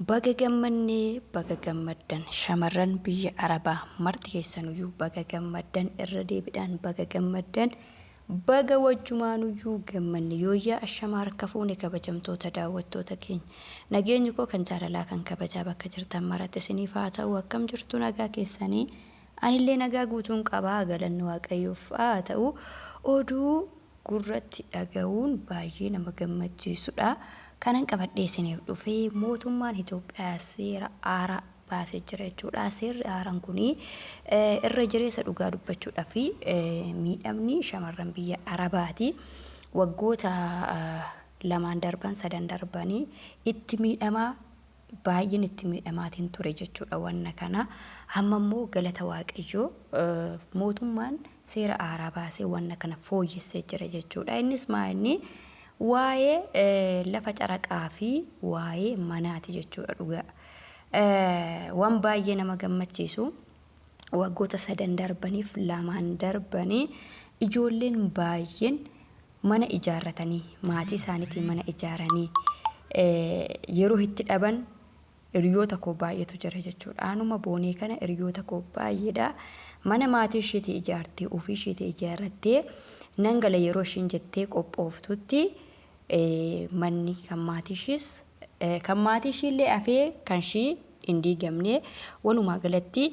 Baga gammanne baga gammaddan shamarran biyya Arabaa marti keessanuyyuu baga gammaddan irra deebiidhaan baga gammaddan baga wajjumaanuyyuu gammanne yooyyaa ashama harka fuune kabajamtoota daawwattoota keenya nageenyi koo kan jaalalaa kan kabajaa bakka jirtan maratti isiniif haa ta'u akkam jirtu nagaa keessanii anillee nagaa guutuun qabaa galanni waaqayyoof haa ta'u oduu gurratti dhaga'uun baay'ee nama gammachiisudha. Kanan qabadhee isiniif dhufee mootummaan Itoophiyaa seera haaraa baasee jira jechuudha. Seerri haaraan kuni irra jireessa dhugaa dubbachuudhaa fi miidhamni shamarran biyya Arabaati. Waggoota lamaan darban sadan darbanii itti miidhamaa baay'een itti miidhamaatiin ture jechuudha wanna kana. Amma immoo galata waaqayyoo mootummaan seera haaraa baasee wanna kana fooyyessee jira jechuudha. Innis maa'inni waa'ee lafa caraqaa fi waa'ee manaati jechuudha dhugaa. Waan baay'ee nama gammachiisu waggoota sadan darbaniif lamaan darbanii ijoolleen baay'een mana ijaarratanii maatii isaaniitiin mana ijaaranii yeroo itti dhaban hiriyoota koo baay'eetu jira jechuudha. Anuma boonee kana hiriyoota koo baay'eedha. Mana maatii isheetii ijaartee ofii isheetii ijaarrattee nangala yeroo ishiin jettee qophooftutti manni kan maatii ishiillee afee kan ishii hin diigamne walumaa galatti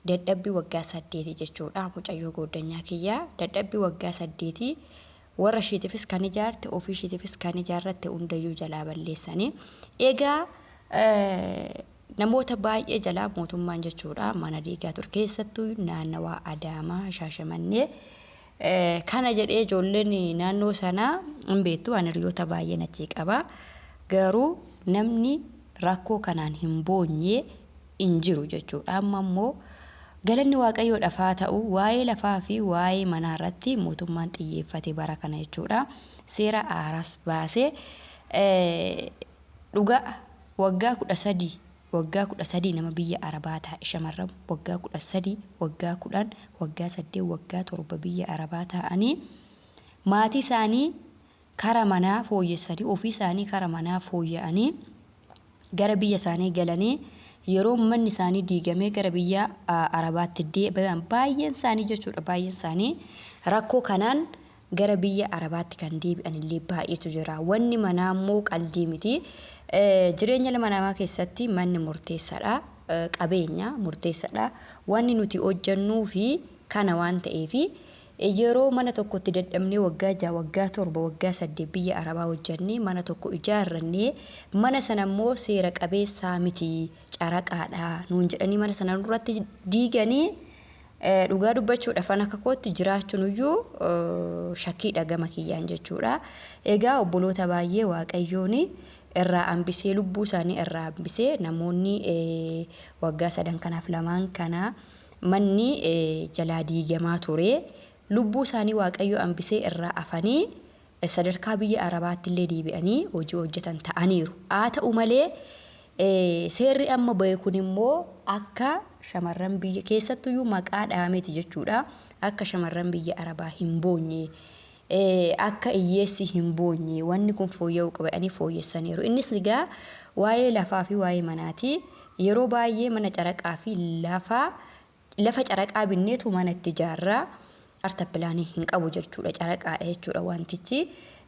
dadhabbii waggaa 8 jechuudha. Mucayyoo goddanyaa kiyyaa dadhabbii waggaa 8 warra isheetiifis kan ijaarte ofii isheetiifis kan ijaarratte hundayyuu jalaa balleessanii egaa namoota baay'ee jalaa mootummaan jechuudha mana diigaa ture keessattuu naannawaa Adaamaa Shaashamannee kana jedhee ijoolleen naannoo sanaa hin beektu ani hiriyoota baay'een achi qaba garuu namni rakkoo kanaan hin boonye hin jiru jechuudha. Amma immoo galanni waaqayyoodhaaf haa ta'u waa'ee lafaa fi waa'ee manaa irratti mootummaan xiyyeeffate bara kana jechuudha. Seera haaraas baasee dhugaa waggaa 13 nama biyya Arabaa taa'e shamarran waggaa 13 waggaa 10 waggaa 8 waggaa 7 biyya Arabaa taa'anii maatii isaanii kara manaa fooyyessanii ofii isaanii kara manaa fooyya'anii gara biyya isaanii galanii yeroo manni isaanii diigamee gara biyya Arabaatti deebi'an baay'een isaanii jechuudha. Baay'een isaanii rakkoo kanaan gara biyya Arabaatti kan deebi'an illee baay'eetu jira. Wanni manaa immoo qaldii miti. Jireenya ilma namaa keessatti manni murteessaadha. Qabeenya murteessaadha. Wanni nuti hojjannuu fi kana waan ta'eef yeroo mana tokkotti dadhabnee waggaa 6 waggaa 7 waggaa 8 biyya Arabaa hojjannee mana tokko ijaarrannee mana sana immoo seera qabeessaa miti caraqaadha nuun jedhanii mana sana irratti diiganii dhugaa dubbachuudhaaf akka kootti jiraachuun iyyuu shakkiidha gama kiyyaan jechuudha. Egaa obboloota baay'ee waaqayyoon irraa hambisee lubbuu isaanii irraa hambisee namoonni waggaa 3 kanaaf lamaan kana manni jalaa diigamaa ture lubbuu isaanii waaqayyo hambisee irraa afanii sadarkaa biyya Arabaatti illee deebi'anii hojii hojjetan ta'aniiru. Haa ta'u malee seerri amma bahe kun immoo akka shamarran biyya keessattuyyuu maqaa dhaameeti jechuudha. Akka shamarran biyya Arabaa hin boonye akka hiyyeessi hin boonye wanni kun fooyya'uu qabanii fooyyessaniiru. Innis egaa waa'ee lafaa fi waa'ee manaati. Yeroo baay'ee mana caraqaa fi lafa caraqaa binneetu mana itti ijaarraa arta pilaanii hin qabu jechuudha. Caraqaadha jechuudha wantichi.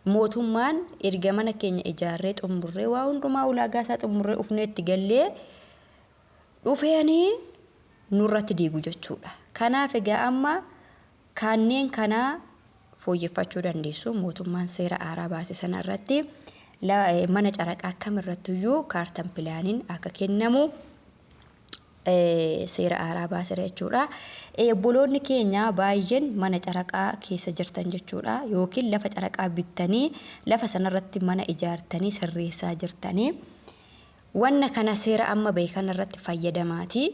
Mootummaan erga mana keenya ijaarree xumurree waa hundumaa ulaagaa isaa xumurree ufnee itti gallee dhufeanii nurratti diigu jechuudha. Kanaaf egaa amma kanneen kanaa fooyyeffachuu dandeessu. Mootummaan seera haaraa baase sana irratti mana caraqaa kamirrattiyyuu kaartan pilaaniin akka kennamu seera haaraa baase jechuudha. Obboloonni keenya baay'een mana caraqaa keessa jirtan jechuudha. Yookiin lafa caraqaa bittanii lafa sanarratti mana ijaartanii sirreessaa jirtanii wanna kana seera amma bahe kanarratti fayyadamaati.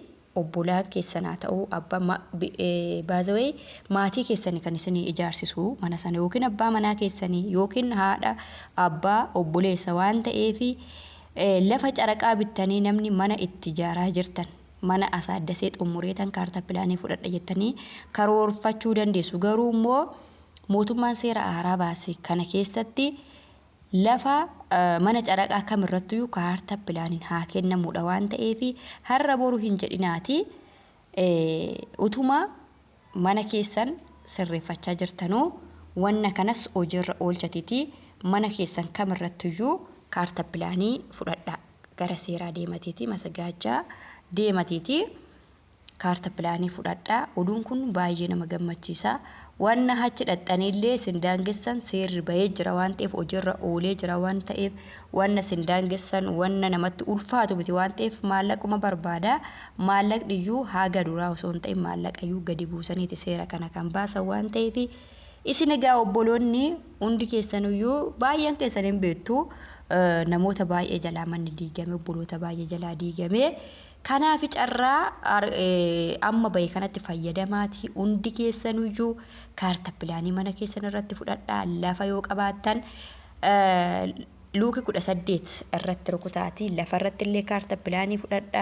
Obbolaan keessanaa ta'uu abbaa baazawee maatii keessanii kan isinii ijaarsisu mana sana yookiin abbaa manaa keessanii yookiin haadha abbaa obboleessa waan ta'eef lafa caraqaa bittanii namni mana itti ijaaraa jirtan mana asaaddasee xumureetan kaarta pilaanii fudhadha jettanii karoorfachuu dandeessu. Garuu immoo mootummaan seera haaraa baase kana keessatti lafa mana caraqaa kamirrattuu kaartaa pilaaniin haa kennamuudha waan ta'eef har'a boru hin jedhinaati utuma mana keessan sirreeffachaa jirtanuu wanna kanas hojiirra oolchatiti mana keessan kamirrattuu kaartaa pilaanii fudhadhaa gara seeraa deematiiti masagaajaa deematiiti kaartaa pilaanii fudhadhaa oduun kun baay'ee nama gammachiisa wanna hachi dhadhanillee sindaangessan seerri bahee jira waan ta'eef hojiirra oolee jira waan ta'eef wanna sindaangessan wanna namatti ulfaatu miti waan ta'eef maallaquma barbaada maallaqni iyyuu haga duraa osoo hin ta'in maallaqayyuu gadi buusaniiti seera kana kan baasan waan ta'eef isin egaa obboloonni hundi keessaniyyuu baay'een keessan hin beektu namoota baay'ee jalaa manni diigame obboloota baay'ee jalaa diigame kanaaf carraa amma bahe kanatti fayyadamaati hundi keessaniyyuu kaartaa pilaanii mana keessan irratti fudhadhaa lafa yoo qabaattan luuki 18 irratti rukutaati lafa irratti illee kaartaa pilaanii fudhadhaa